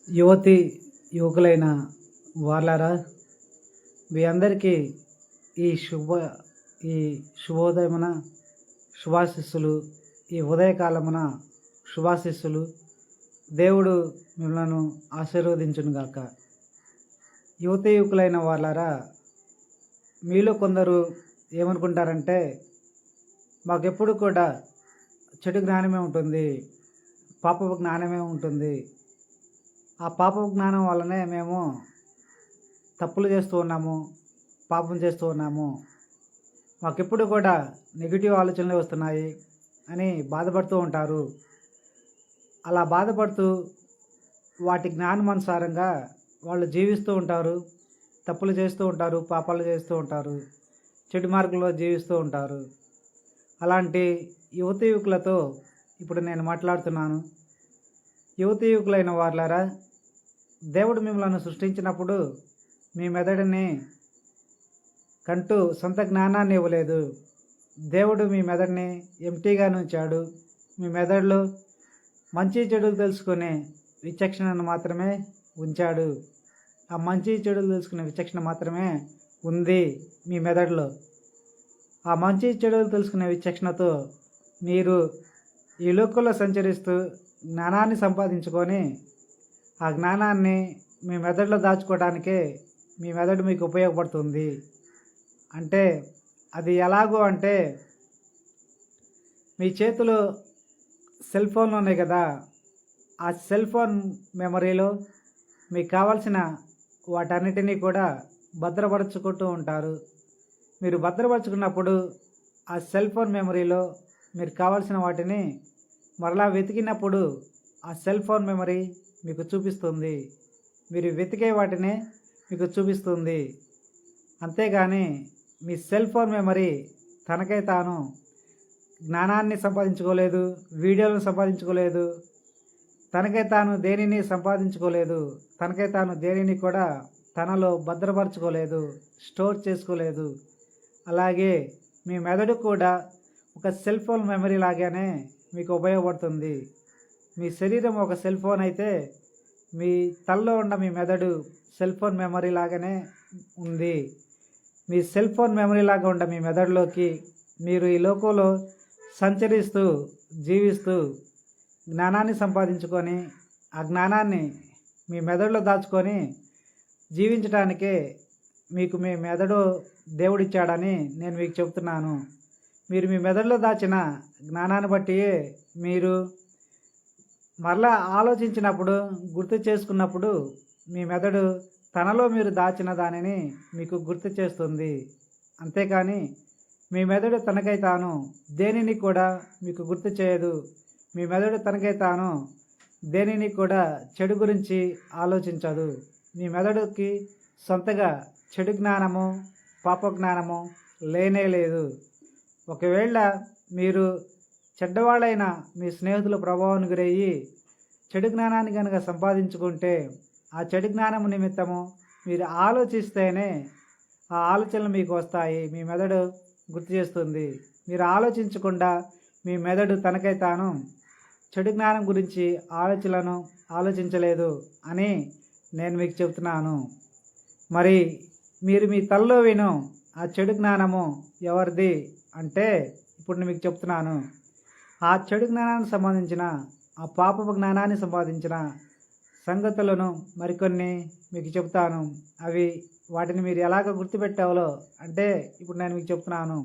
యువతి యువకులైన వాళ్ళారా, మీ అందరికీ ఈ ఈ శుభోదయమున శుభాశిస్సులు, ఈ ఉదయకాలమున శుభాశిస్సులు. దేవుడు మిమ్మలను ఆశీర్వదించునుగాక. యువతి యువకులైన వాళ్ళారా, మీలో కొందరు ఏమనుకుంటారంటే, మాకెప్పుడు కూడా చెడు జ్ఞానమే ఉంటుంది, పాపపు జ్ఞానమే ఉంటుంది. ఆ పాపపు జ్ఞానం వల్లనే మేము తప్పులు చేస్తూ ఉన్నాము, పాపం చేస్తూ ఉన్నాము. మాకెప్పుడు కూడా నెగిటివ్ ఆలోచనలే వస్తున్నాయి అని బాధపడుతూ ఉంటారు. అలా బాధపడుతూ వాటి జ్ఞానం అనుసారంగా వాళ్ళు జీవిస్తూ ఉంటారు, తప్పులు చేస్తూ ఉంటారు, పాపాలు చేస్తూ ఉంటారు, చెడు మార్గంలో జీవిస్తూ ఉంటారు. అలాంటి యువతి యువకులతో ఇప్పుడు నేను మాట్లాడుతున్నాను. యువతి యువకులైన వాళ్ళారా, దేవుడు మిమ్మల్ని సృష్టించినప్పుడు మీ మెదడుని కంటూ సొంత జ్ఞానాన్ని ఇవ్వలేదు. దేవుడు మీ మెదడుని ఎంటీగా ఉంచాడు. మీ మెదడులో మంచి చెడులు తెలుసుకునే విచక్షణను మాత్రమే ఉంచాడు. ఆ మంచి చెడులు తెలుసుకునే విచక్షణ మాత్రమే ఉంది మీ మెదడులో. ఆ మంచి చెడులు తెలుసుకునే విచక్షణతో మీరు ఈ లోకంలో సంచరిస్తూ జ్ఞానాన్ని సంపాదించుకొని ఆ జ్ఞానాన్ని మీ మెదడులో దాచుకోవడానికే మీ మెదడు మీకు ఉపయోగపడుతుంది. అంటే అది ఎలాగో అంటే, మీ చేతిలో సెల్ ఫోన్లు ఉన్నాయి కదా, ఆ సెల్ ఫోన్ మెమరీలో మీకు కావాల్సిన వాటన్నిటినీ కూడా భద్రపరుచుకుంటూ ఉంటారు. మీరు భద్రపరుచుకున్నప్పుడు ఆ సెల్ ఫోన్ మెమరీలో మీరు కావాల్సిన వాటిని మరలా వెతికినప్పుడు ఆ సెల్ ఫోన్ మెమరీ మీకు చూపిస్తుంది. మీరు వెతికే వాటినే మీకు చూపిస్తుంది. అంతేగాని మీ సెల్ ఫోన్ మెమరీ తనకై తాను జ్ఞానాన్ని సంపాదించుకోలేదు, వీడియోలను సంపాదించుకోలేదు, తనకై తాను దేనిని సంపాదించుకోలేదు, తనకై తాను దేనిని కూడా తనలో భద్రపరచుకోలేదు, స్టోర్ చేసుకోలేదు. అలాగే మీ మెదడు కూడా ఒక సెల్ ఫోన్ మెమరీ లాగానే మీకు ఉపయోగపడుతుంది. మీ శరీరం ఒక సెల్ ఫోన్ అయితే, మీ తలలో ఉన్న మీ మెదడు సెల్ ఫోన్ మెమరీ లాగానే ఉంది. మీ సెల్ ఫోన్ మెమరీ లాగా ఉన్న మీ మెదడులోకి మీరు ఈ లోకంలో సంచరిస్తూ జీవిస్తూ జ్ఞానాన్ని సంపాదించుకొని ఆ జ్ఞానాన్ని మీ మెదడులో దాచుకొని జీవించడానికే మీకు మీ మెదడు దేవుడిచ్చాడని నేను మీకు చెబుతున్నాను. మీరు మీ మెదడులో దాచిన జ్ఞానాన్ని బట్టి మీరు మరలా ఆలోచించినప్పుడు, గుర్తు చేసుకున్నప్పుడు మీ మెదడు తనలో మీరు దాచిన దానిని మీకు గుర్తు చేస్తుంది. అంతేకాని మీ మెదడు తనకై తాను దేనిని కూడా మీకు గుర్తు చేయదు. మీ మెదడు తనకై తాను దేనిని కూడా చెడు గురించి ఆలోచించదు. మీ మెదడుకి సొంతగా చెడు జ్ఞానము, పాప జ్ఞానము లేనే లేదు. ఒకవేళ మీరు చెడ్డవాళ్ళైన మీ స్నేహితుల ప్రభావానికి గురయ్యి చెడు జ్ఞానాన్ని కనుక సంపాదించుకుంటే, ఆ చెడు జ్ఞానము నిమిత్తము మీరు ఆలోచిస్తేనే ఆ ఆలోచనలు మీకు వస్తాయి. మీ మెదడు గుర్తు చేస్తుంది. మీరు ఆలోచించకుండా మీ మెదడు తనకై తాను చెడు జ్ఞానం గురించి ఆలోచించలేదు అని నేను మీకు చెబుతున్నాను. మరి మీరు మీ తలలో విను ఆ చెడు జ్ఞానము ఎవరిది అంటే, ఇప్పుడు నేను మీకు చెప్తున్నాను. ఆ చెడు జ్ఞానానికి సంబంధించిన, ఆ పాపపు జ్ఞానాన్ని సంపాదించిన సంగతులను మరికొన్ని మీకు చెప్తాను. వాటిని మీరు ఎలాగ గుర్తుపెట్టాలో అంటే ఇప్పుడు నేను మీకు చెప్తున్నాను.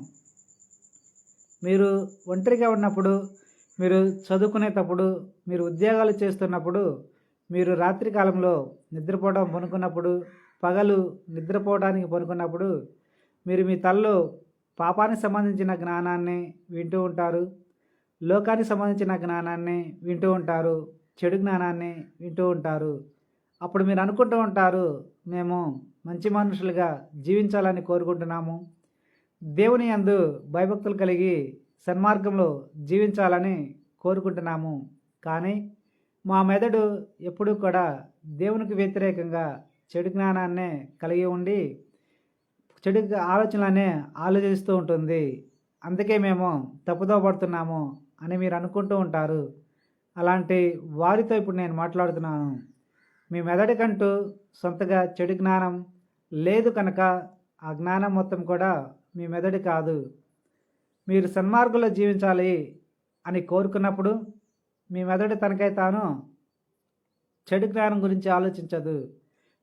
మీరు ఒంటరిగా ఉన్నప్పుడు, మీరు చదువుకునేటప్పుడు, మీరు ఉద్యోగాలు చేస్తున్నప్పుడు, మీరు రాత్రి కాలంలో నిద్రపోవడం పనుకున్నప్పుడు, పగలు నిద్రపోవడానికి పనుకున్నప్పుడు మీరు మీ తలలో పాపానికి సంబంధించిన జ్ఞానాన్ని వింటూ ఉంటారు, లోకానికి సంబంధించిన జ్ఞానాన్ని వింటూ ఉంటారు, చెడు జ్ఞానాన్ని వింటూ ఉంటారు. అప్పుడు మీరు అనుకుంటూ ఉంటారు, మేము మంచి మనుషులుగా జీవించాలని కోరుకుంటున్నాము, దేవుని యందు భయభక్తులు కలిగి సన్మార్గంలో జీవించాలని కోరుకుంటున్నాము. కానీ మా మెదడు ఎప్పుడూ కూడా దేవునికి వ్యతిరేకంగా చెడు జ్ఞానాన్నే కలిగి ఉండి చెడు ఆలోచనలనే ఆలోచిస్తూ ఉంటుంది. అందుకే మేము తప్పుదో పడుతున్నాము అని మీరు అనుకుంటూ ఉంటారు. అలాంటి వారితో ఇప్పుడు నేను మాట్లాడుతున్నాను. మీ మెదడుకంటూ సొంతగా చెడు జ్ఞానం లేదు కనుక ఆ జ్ఞానం మొత్తం కూడా మీ మెదడు కాదు. మీరు సన్మార్గంలో జీవించాలి అని కోరుకున్నప్పుడు మీ మెదడు తనకై తాను చెడు జ్ఞానం గురించి ఆలోచించదు.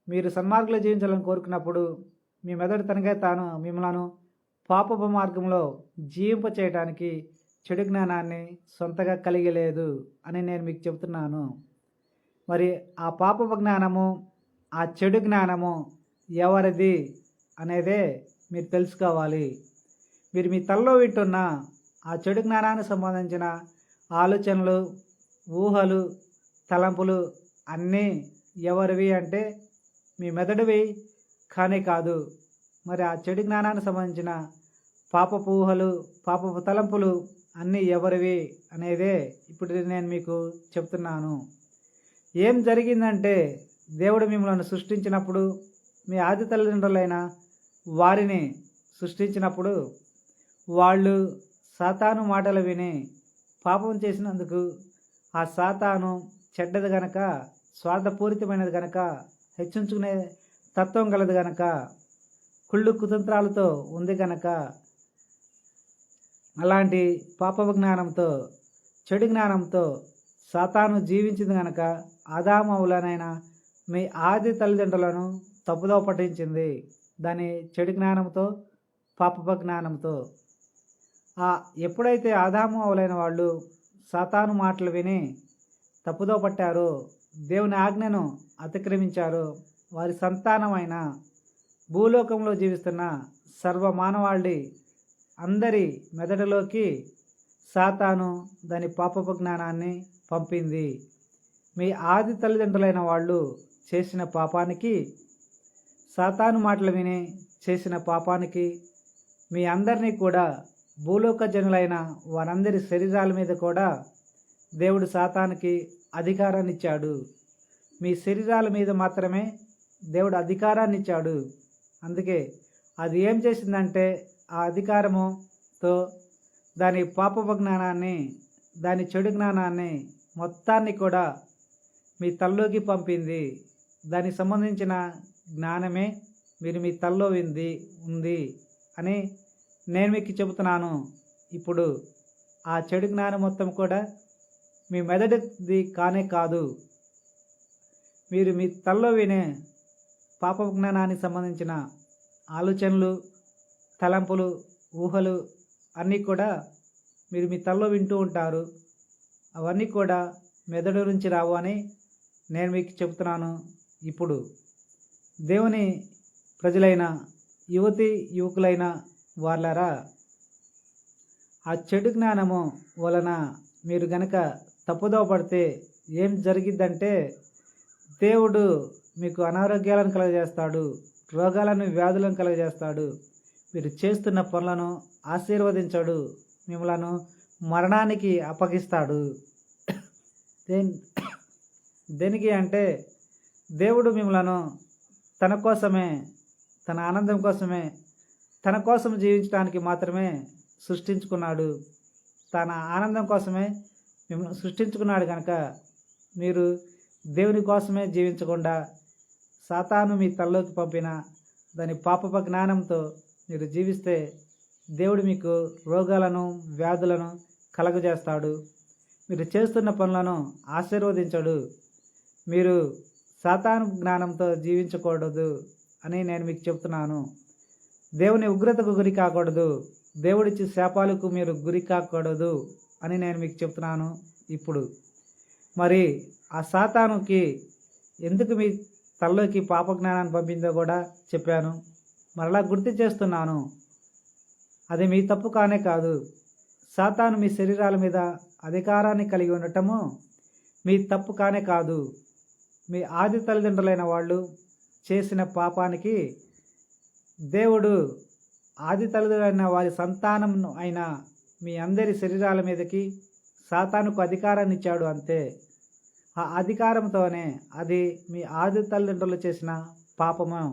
మీరు సన్మార్గంలో జీవించాలని కోరుకున్నప్పుడు మీ మెదడు తనకై తాను మిమ్మల్ని పాపపు మార్గంలో జీవింప చేయడానికి చెడు జ్ఞానాన్ని సొంతగా కలిగి లేదు అని నేను మీకు చెబుతున్నాను. మరి ఆ పాపపు జ్ఞానము, ఆ చెడు జ్ఞానము ఎవరిది అనేదే మీరు తెలుసుకోవాలి. మీరు మీ తలలో వింటున్న ఆ చెడు జ్ఞానానికి సంబంధించిన ఆలోచనలు, ఊహలు, తలంపులు అన్నీ ఎవరివి అంటే మీ మెదడువి కానే కాదు. మరి ఆ చెడు జ్ఞానానికి సంబంధించిన పాపపు ఊహలు, పాపపు తలంపులు అన్నీ ఎవరివి అనేదే ఇప్పుడు నేను మీకు చెప్తున్నాను. ఏం జరిగిందంటే దేవుడు మిమ్మల్ని సృష్టించినప్పుడు, మీ ఆది తల్లిదండ్రులైన వారిని సృష్టించినప్పుడు వాళ్ళు సాతాను మాటలు విని పాపం చేసినందుకు ఆ సాతాను చెడ్డది గనక, స్వార్థపూరితమైనది గనక, హెచ్చించుకునే తత్వం గలది గనక, కుళ్ళు కుతంత్రాలతో ఉంది గనక, అలాంటి పాపపు జ్ఞానంతో, చెడు జ్ఞానంతో సాతాను జీవించింది గనక ఆదాము హవ్వలనైన మీ ఆది తల్లిదండ్రులను తప్పుదోవ పట్టించింది. దాని చెడు జ్ఞానంతో, పాపపు జ్ఞానంతో. ఎప్పుడైతే ఆదాము హవ్వలైన వాళ్ళు సాతాను మాటలు విని తప్పుదోవ పట్టారో, దేవుని ఆజ్ఞను అతిక్రమించారో, వారి సంతానమైన భూలోకంలో జీవిస్తున్న సర్వ మానవాళి అందరి మెదడులోకి సాతాను దాని పాపపు జ్ఞానాన్ని పంపింది. మీ ఆది తల్లిదండ్రులైన వాళ్ళు చేసిన పాపానికి, సాతాను మాటలు విని చేసిన పాపానికి మీ అందరినీ కూడా, భూలోక జనులైన వారందరి శరీరాల మీద కూడా దేవుడు సాతానికి అధికారాన్ని ఇచ్చాడు. మీ శరీరాల మీద మాత్రమే దేవుడు అధికారాన్ని ఇచ్చాడు. అందుకే అది ఏం చేసిందంటే ఆ అధికారముతో దాని పాపపు జ్ఞానాన్ని, దాని చెడు జ్ఞానాన్ని మొత్తాన్ని కూడా మీ తల్లోకి పంపింది. దానికి సంబంధించిన జ్ఞానమే మీరు మీ తల్లో ఉంది అని నేను మీకు చెబుతున్నాను. ఇప్పుడు ఆ చెడు జ్ఞానం మొత్తం కూడా మీ మెదడుది కానే కాదు. మీరు మీ తల్లో వినే పాప జ్ఞానానికి సంబంధించిన ఆలోచనలు, తలంపులు, ఊహలు అన్నీ కూడా మీరు మీ తల్లో వింటూ ఉంటారు. అవన్నీ కూడా మెదడు నుంచి రావు అని నేను మీకు చెబుతున్నాను. ఇప్పుడు దేవుని ప్రజలైన యువతి యువకులైన వాళ్ళారా, ఆ చెడు జ్ఞానము వలన మీరు గనక తప్పుదోవ పడితే ఏం జరిగిద్దంటే దేవుడు మీకు అనారోగ్యాలను కలుగజేస్తాడు, రోగాలను, వ్యాధులను కలుగజేస్తాడు. మీరు చేస్తున్న పనులను ఆశీర్వదించడు, మిమ్మలను మరణానికి అప్పగిస్తాడు. దేనికి అంటే దేవుడు మిమ్మలను తన కోసమే, తన ఆనందం కోసమే, తన కోసం జీవించడానికి మాత్రమే సృష్టించుకున్నాడు. తన ఆనందం కోసమే మిమ్మల్ని సృష్టించుకున్నాడు కనుక మీరు దేవుని కోసమే జీవించకుండా సాతాను మీ తల్లోకి పంపిన దాని పాపపు జ్ఞానంతో మీరు జీవిస్తే దేవుడు మీకు రోగాలను, వ్యాధులను కలగజేస్తాడు. మీరు చేస్తున్న పనులను ఆశీర్వదించడు. మీరు సాతాను జ్ఞానంతో జీవించకూడదు అని నేను మీకు చెప్తున్నాను. దేవుని ఉగ్రతకు గురి కాకూడదు, దేవుడిచ్చి శాపాలకు మీరు గురి కాకూడదు అని నేను మీకు చెప్తున్నాను. ఇప్పుడు మరి ఆ సాతానుకి ఎందుకు మీ తల్లోకి పాప జ్ఞానాన్ని పంపిందో కూడా చెప్పాను. మరలా గుర్తు చేస్తున్నాను, అది మీ తప్పు కానే కాదు. సాతాను మీ శరీరాల మీద అధికారాన్ని కలిగి ఉండటము మీ తప్పు కానే కాదు. మీ ఆది తల్లిదండ్రులైన వాళ్ళు చేసిన పాపానికి దేవుడు ఆది తల్లిదండ్రులైన వారి సంతానం అయిన మీ అందరి శరీరాల మీదకి సాతానుకు అధికారాన్ని ఇచ్చాడు అంతే. ఆ అధికారంతోనే అది మీ ఆది తల్లిదండ్రులు చేసిన పాపము.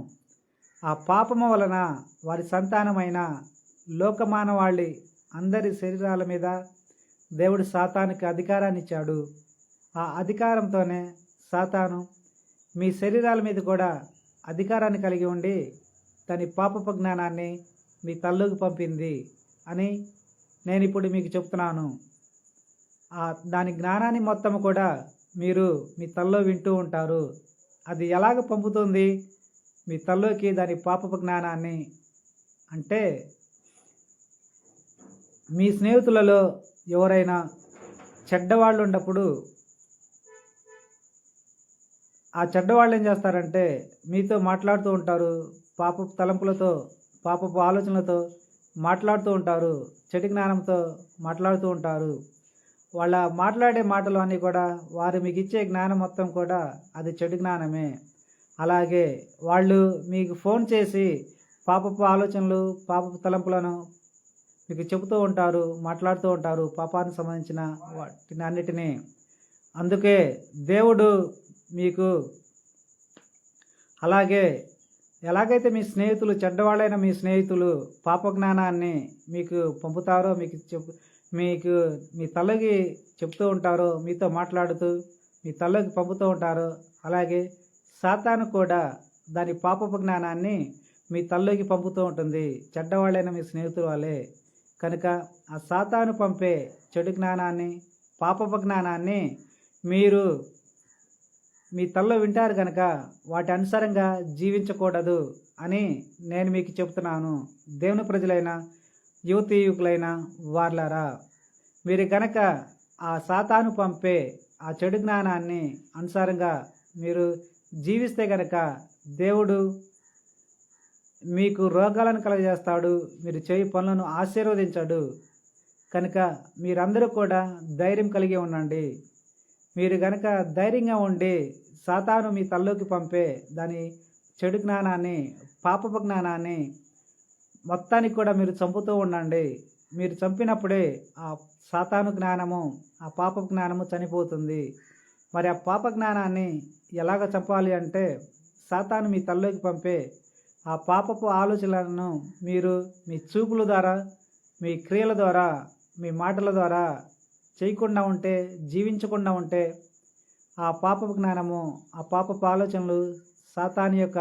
ఆ పాపము వలన వారి సంతానమైన లోకమానవాళి అందరి శరీరాల మీద దేవుడు సాతానుకి అధికారాన్ని ఇచ్చాడు. ఆ అధికారంతోనే సాతాను మీ శరీరాల మీద కూడా అధికారాన్ని కలిగి ఉండి దాని పాపపు జ్ఞానాన్ని మీ తల్లోకి పంపింది అని నేను ఇప్పుడు మీకు చెప్తున్నాను. దాని జ్ఞానాన్ని మొత్తం కూడా మీరు మీ తల్లో వింటూ ఉంటారు. అది ఎలాగ పంపుతుంది మీ తల్లోకి దాని పాపపు జ్ఞానాన్ని అంటే, మీ స్నేహితులలో ఎవరైనా చెడ్డవాళ్ళు ఉన్నప్పుడు ఆ చెడ్డవాళ్ళు ఏం చేస్తారంటే మీతో మాట్లాడుతూ ఉంటారు, పాపపు తలంపులతో పాపపు ఆలోచనలతో మాట్లాడుతూ ఉంటారు, చెడు జ్ఞానంతో మాట్లాడుతూ ఉంటారు. వాళ్ళ మాట్లాడే మాటలు అన్నీ కూడా వారు మీకు ఇచ్చే జ్ఞానం మొత్తం కూడా అది చెడు జ్ఞానమే. అలాగే వాళ్ళు మీకు ఫోన్ చేసి పాపపు ఆలోచనలు పాపపు తలంపులను మీకు చెబుతూ ఉంటారు, మాట్లాడుతూ ఉంటారు, పాపానికి సంబంధించిన వాటిని అన్నిటినీ. అందుకే దేవుడు మీకు అలాగే ఎలాగైతే మీ స్నేహితులు చెడ్డవాళ్ళైన మీ స్నేహితులు పాప జ్ఞానాన్ని మీకు పంపుతారో, మీకు మీ తల్లికి చెప్తూ ఉంటారో, మీతో మాట్లాడుతూ మీ తల్లికి పంపుతూ ఉంటారో, అలాగే సాతాను కూడా దాని పాపపు జ్ఞానాన్ని మీ తల్లికి పంపుతూ ఉంటుంది, చెడ్డవాళ్ళైన మీ స్నేహితుల వాళ్ళే. కనుక ఆ సాతాను పంపే చెడు జ్ఞానాన్ని పాపపు జ్ఞానాన్ని మీరు మీ తల్లో వింటారు కనుక వాటి అనుసారంగా జీవించకూడదు అని నేను మీకు చెప్తున్నాను. దేవుని ప్రజలైన యువతీ యువకులైన వార్లారా, మీరు కనుక ఆ సాతాను పంపే ఆ చెడు జ్ఞానాన్ని అనుసారంగా మీరు జీవిస్తే కనుక దేవుడు మీకు రోగాలను కలుగజేస్తాడు, మీరు చేయి పనులను ఆశీర్వదించాడు. కనుక మీరందరూ కూడా ధైర్యం కలిగి ఉండండి. మీరు కనుక ధైర్యంగా ఉండి సాతాను మీ తల్లోకి పంపే దాని చెడు జ్ఞానాన్ని పాపపు జ్ఞానాన్ని మొత్తానికి కూడా మీరు చంపుతూ ఉండండి. మీరు చంపినప్పుడే ఆ సాతాను జ్ఞానము ఆ పాపపు జ్ఞానము చనిపోతుంది. మరి ఆ పాప జ్ఞానాన్ని ఎలాగ చంపాలి అంటే, సాతాను మీ తల్లోకి పంపే ఆ పాపపు ఆలోచనలను మీరు మీ చూపుల ద్వారా, మీ క్రియల ద్వారా, మీ మాటల ద్వారా చేయకుండా ఉంటే, జీవించకుండా ఉంటే ఆ పాపపు జ్ఞానము ఆ పాపపు ఆలోచనలు సాతాను యొక్క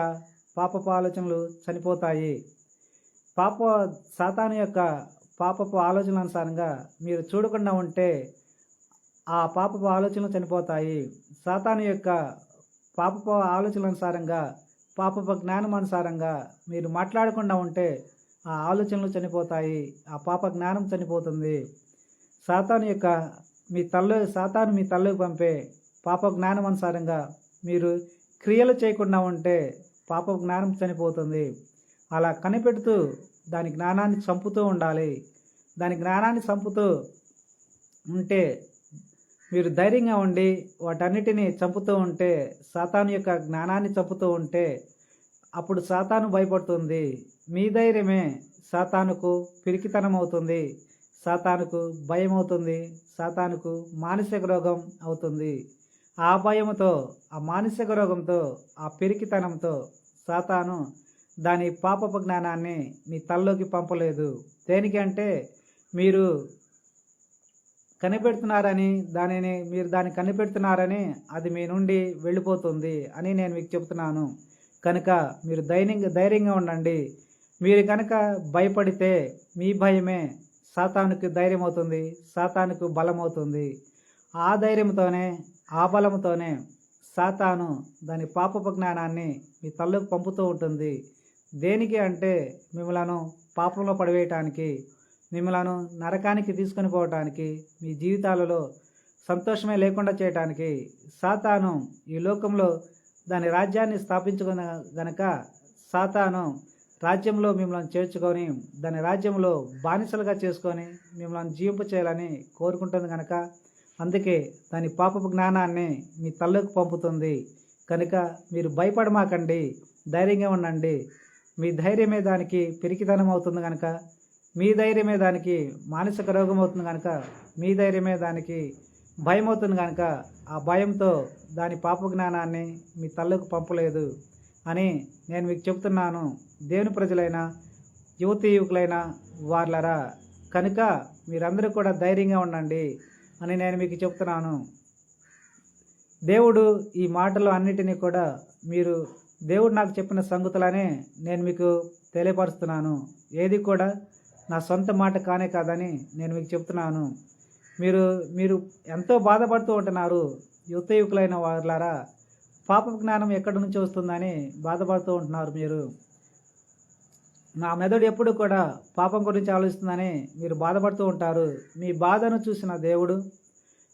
పాపపు ఆలోచనలు చనిపోతాయి. సాతాను యొక్క పాపపు ఆలోచనల అనుసారంగా మీరు చూడకుండా ఉంటే ఆ పాపపు ఆలోచనలు చనిపోతాయి. సాతాను యొక్క పాపపు ఆలోచనల అనుసారంగా పాపపు జ్ఞానం అనుసారంగా మీరు మాట్లాడకుండా ఉంటే ఆ ఆలోచనలు చనిపోతాయి, ఆ పాప జ్ఞానం చనిపోతుంది. సాతాను మీ తల్లోకి పంపే పాప జ్ఞానం అనుసారంగా మీరు క్రియలు చేయకుండా ఉంటే పాప జ్ఞానం చనిపోతుంది. అలా కనిపెడుతూ దాని జ్ఞానాన్ని చంపుతూ ఉండాలి. దాని జ్ఞానాన్ని చంపుతూ ఉంటే మీరు ధైర్యంగా ఉండి వాటన్నిటినీ చంపుతూ ఉంటే, సాతాను యొక్క జ్ఞానాన్ని చంపుతూ ఉంటే అప్పుడు సాతాను భయపడుతుంది. మీ ధైర్యమే సాతానుకు పిరికితనం అవుతుంది, సాతానుకు భయం అవుతుంది, సాతానుకు మానసిక రోగం అవుతుంది. ఆ భయంతో, ఆ మానసిక రోగంతో, ఆ పిరికితనంతో సాతాను దాని పాపపు జ్ఞానాన్ని మీ తల్లోకి పంపలేదు. దేనికి అంటే మీరు కనిపెడుతున్నారని, మీరు దాన్ని కనిపెడుతున్నారని అది మీ నుండి వెళ్ళిపోతుంది అని నేను మీకు చెప్తున్నాను. కనుక మీరు ధైర్యంగా ఉండండి. మీరు కనుక భయపడితే మీ భయమే సాతానుకు ధైర్యం అవుతుంది, సాతానుకు బలం అవుతుంది. ఆ ధైర్యంతోనే ఆ బలంతోనే సాతాను దాని పాపపు జ్ఞానాన్ని మీ తల్లోకి పంపుతూ ఉంటుంది. దేనికి అంటే మిమ్మలను పాపంలో పడివేయటానికి, మిమ్మలను నరకానికి తీసుకొని పోవటానికి, మీ జీవితాలలో సంతోషమే లేకుండా చేయటానికి. సాతాను ఈ లోకంలో దాని రాజ్యాన్ని స్థాపించుకున్న గనక సాతాను రాజ్యంలో మిమ్మల్ని చేర్చుకొని దాని రాజ్యంలో బానిసలుగా చేసుకొని మిమ్మల్ని జీవింప చేయాలని కోరుకుంటుంది కనుక అందుకే దాని పాపపు జ్ఞానాన్ని మీ తల్లోకి పంపుతుంది. కనుక మీరు భయపడమాకండి, ధైర్యంగా ఉండండి. మీ ధైర్యమే దానికి పిరికితనం అవుతుంది కనుక, మీ ధైర్యమే దానికి మానసిక రోగం అవుతుంది కనుక, మీ ధైర్యమే దానికి భయం అవుతుంది కనుక ఆ భయంతో దాని పాప జ్ఞానాన్ని మీ తల్లోకి పంపలేదు అని నేను మీకు చెప్తున్నాను. దేవుని ప్రజలైన యువతీ యువకులైన వార్లరా, కనుక మీరందరూ కూడా ధైర్యంగా ఉండండి అని నేను మీకు చెప్తున్నాను. దేవుడు ఈ మాటలు అన్నిటినీ కూడా మీరు దేవుడు నాకు చెప్పిన సంగతులనే నేను మీకు తెలియపరుస్తున్నాను. ఏది కూడా నా సొంత మాట కానే కాదని నేను మీకు చెప్తున్నాను. మీరు మీరు ఎంతో బాధపడుతూ ఉంటున్నారు. యువకులైన వాళ్ళారా, పాప జ్ఞానం ఎక్కడి నుంచి వస్తుందని బాధపడుతూ ఉంటున్నారు. మీరు నా మెదడు ఎప్పుడు కూడా పాపం గురించి ఆలోచిస్తుందని మీరు బాధపడుతూ ఉంటారు. మీ బాధను చూసిన దేవుడు,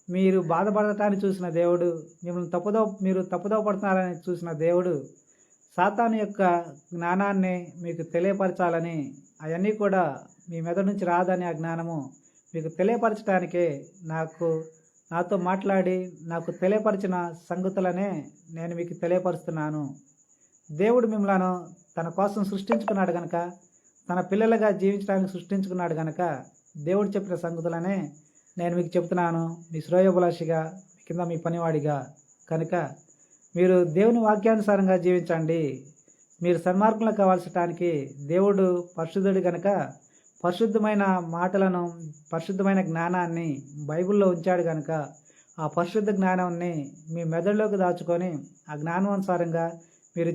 మీరు బాధపడటాన్ని చూసిన దేవుడు, మీరు తప్పుదోవ పడుతున్నారని చూసిన దేవుడు సాతాను యొక్క జ్ఞానాన్ని మీకు తెలియపరచాలని, అవన్నీ కూడా మీ మెదడు నుంచి రాదని ఆ జ్ఞానము మీకు తెలియపరచడానికే నాతో మాట్లాడి నాకు తెలియపరిచిన సంగతులనే నేను మీకు తెలియపరుస్తున్నాను. దేవుడు మిమ్మల్ని తన కోసం సృష్టించుకున్నాడు కనుక, తన పిల్లలుగా జీవించడానికి సృష్టించుకున్నాడు కనుక దేవుడు చెప్పిన సంగతులనే నేను మీకు చెప్తున్నాను. మీ శ్రేయోభిలాషిగా, మీ కింద మీ పనివాడిగా. కనుక మీరు దేవుని వాక్యానుసారంగా జీవించండి. మీరు సన్మార్గంలో కావాల్సటానికి దేవుడు పరిశుద్ధుడు కనుక పరిశుద్ధమైన మాటలను, పరిశుద్ధమైన జ్ఞానాన్ని బైబిల్లో ఉంచాడు కనుక ఆ పరిశుద్ధ జ్ఞానాన్ని మీ మెదడులోకి దాచుకొని ఆ జ్ఞానానుసారంగా మీరు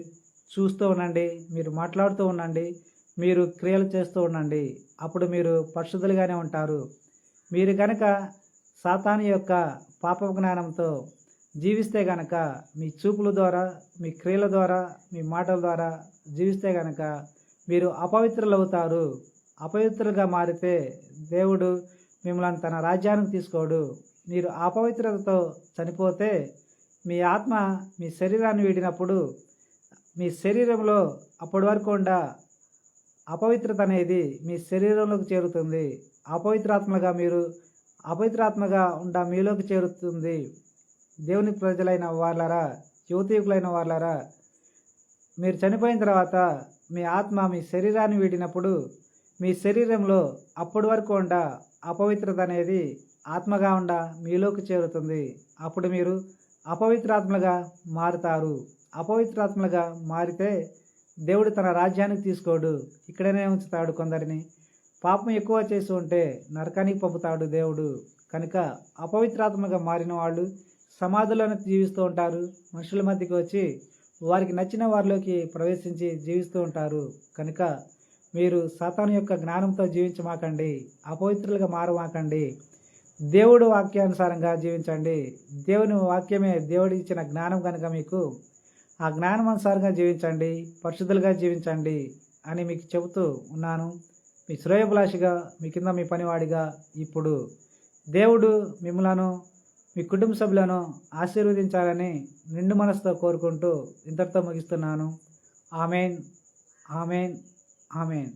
చూస్తూ ఉండండి, మీరు మాట్లాడుతూ ఉండండి, మీరు క్రియలు చేస్తూ ఉండండి. అప్పుడు మీరు పరిశుద్ధులుగానే ఉంటారు. మీరు కనుక సాతాను యొక్క పాప జ్ఞానంతో జీవిస్తే గనక, మీ చూపుల ద్వారా, మీ క్రియల ద్వారా, మీ మాటల ద్వారా జీవిస్తే గనక మీరు అపవిత్రులు అవుతారు. అపవిత్రులుగా మారితే దేవుడు మిమ్మల్ని తన రాజ్యానికి తీసుకోడు. మీరు అపవిత్రతతో చనిపోతే మీ ఆత్మ మీ శరీరాన్ని వీడినప్పుడు మీ శరీరంలో అప్పటి వరకు ఉండా అపవిత్రత అనేది మీ శరీరంలోకి చేరుతుంది. అపవిత్రాత్మగా ఉండ మీలోకి చేరుతుంది. దేవుని ప్రజలైన వాళ్ళరా, యువతీయుకులైన వాళ్ళరా, మీరు చనిపోయిన తర్వాత మీ ఆత్మ మీ శరీరాన్ని వీడినప్పుడు మీ శరీరంలో అప్పటి వరకు ఉండ అపవిత్రత అనేది ఆత్మగా ఉండ మీలోకి చేరుతుంది. అప్పుడు మీరు అపవిత్రాత్మలుగా మారుతారు. అపవిత్రాత్మలుగా మారితే దేవుడు తన రాజ్యానికి తీసుకోడు, ఇక్కడనే ఉంచుతాడు. కొందరిని పాపం ఎక్కువ చేసి ఉంటే నరకానికి పంపుతాడు దేవుడు. కనుక అపవిత్రాత్మగా మారిన వాళ్ళు సమాధులను జీవిస్తూ ఉంటారు. మనుషుల మధ్యకి వచ్చి వారికి నచ్చిన వారిలోకి ప్రవేశించి జీవిస్తూ ఉంటారు. కనుక మీరు సాతాను యొక్క జ్ఞానంతో జీవించమాకండి, అపవిత్రులుగా మారమాకండి. దేవుడు వాక్యానుసారంగా జీవించండి. దేవుని వాక్యమే దేవుడు ఇచ్చిన జ్ఞానం కనుక మీకు ఆ జ్ఞానం అనుసారంగా జీవించండి, పరిశుద్ధులుగా జీవించండి అని మీకు చెబుతూ ఉన్నాను. మీ శ్రేయోభిలాషిగా, మీ కింద మీ పనివాడిగా ఇప్పుడు దేవుడు మిమ్మలను, మీ కుటుంబ సభ్యులను ఆశీర్వదించాలని నిండు మనసుతో కోరుకుంటూ ఇంతటితో ముగిస్తున్నాను. Amen, amen, amen.